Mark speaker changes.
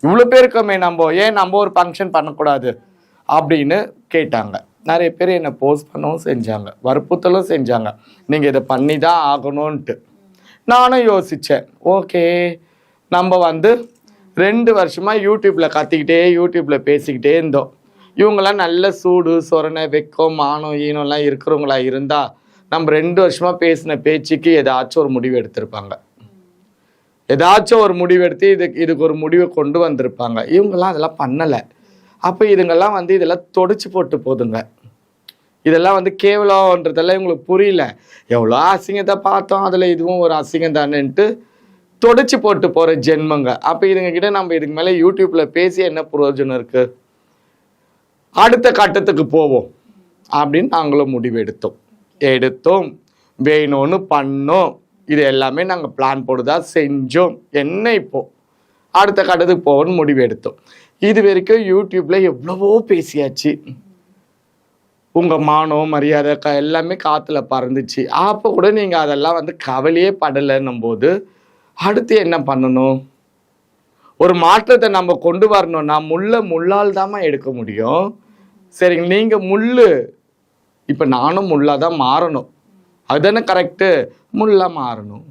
Speaker 1: இவ்வளோ பேருக்குமே நம்ம ஒரு ஃபங்க்ஷன் பண்ணக்கூடாது அப்படின்னு கேட்டாங்க. நிறைய பேர் என்னை போஸ்ட் பண்ணவும் செஞ்சாங்க, வற்புறுத்தலும் செஞ்சாங்க, நீங்கள் இதை பண்ணி தான் ஆகணும்ன்ட்டு. நானும் யோசித்தேன், ஓகே நம்ம 2 வருஷமாக யூடியூப்பில் கத்திக்கிட்டே யூடியூப்பில் பேசிக்கிட்டே இருந்தோம். இவங்களாம் நல்ல சூடு சொரணை வெக்கம் மானம் ஈனம்லாம் இருக்கிறவங்களா இருந்தால் நம்ம 2 வருஷமாக பேசின பேச்சுக்கு ஏதாச்சும் ஒரு முடிவு எடுத்திருப்பாங்க, ஏதாச்சும் ஒரு முடிவு எடுத்து இதுக்கு ஒரு முடிவை கொண்டு வந்திருப்பாங்க. இவங்கெல்லாம் அதெல்லாம் பண்ணலை. அப்போ இதுங்கெல்லாம் இதெல்லாம் தொடச்சி போட்டு போதுங்க. இதெல்லாம் கேவலன்றதெல்லாம் இவங்களுக்கு புரியல. எவ்வளோ அசிங்கத்தை பார்த்தோம், அதில் இதுவும் ஒரு அசிங்கம் தானேன்ட்டு தொடச்சி போட்டு போகிற ஜென்மங்க. அப்போ இதுங்ககிட்ட நம்ம இதுக்கு மேலே யூடியூப்பில் பேசி என்ன பிரயோஜனம் இருக்குது? அடுத்த கட்டத்துக்கு போவோம் அப்படின்னு நாங்களும் முடிவு எடுத்தோம். வேணும்னு பண்ணோம். இது எல்லாமே நாங்கள் பிளான் போடுதா செஞ்சோம். என்ன இப்போ அடுத்த கட்டத்துக்கு போவோம்னு முடிவு எடுத்தோம். இது வரைக்கும் யூடியூப்பில் எவ்வளவோ பேசியாச்சு. உங்கள் மானம் மரியாதை எல்லாமே காற்றுல பறந்துச்சு. அப்போ கூட நீங்கள் அதெல்லாம் கவலையே படலைன்னும் போது அடுத்து என்ன பண்ணணும்? ஒரு மாற்றத்தை நம்ம கொண்டு வரணும்னா முள்ளால் தாம்மா எடுக்க முடியும். சரிங்க, நீங்கள் இப்போ நானும் முள்ளாக தான் மாறணும். அதுதானே கரெக்டு, முள்ளாக மாறணும்.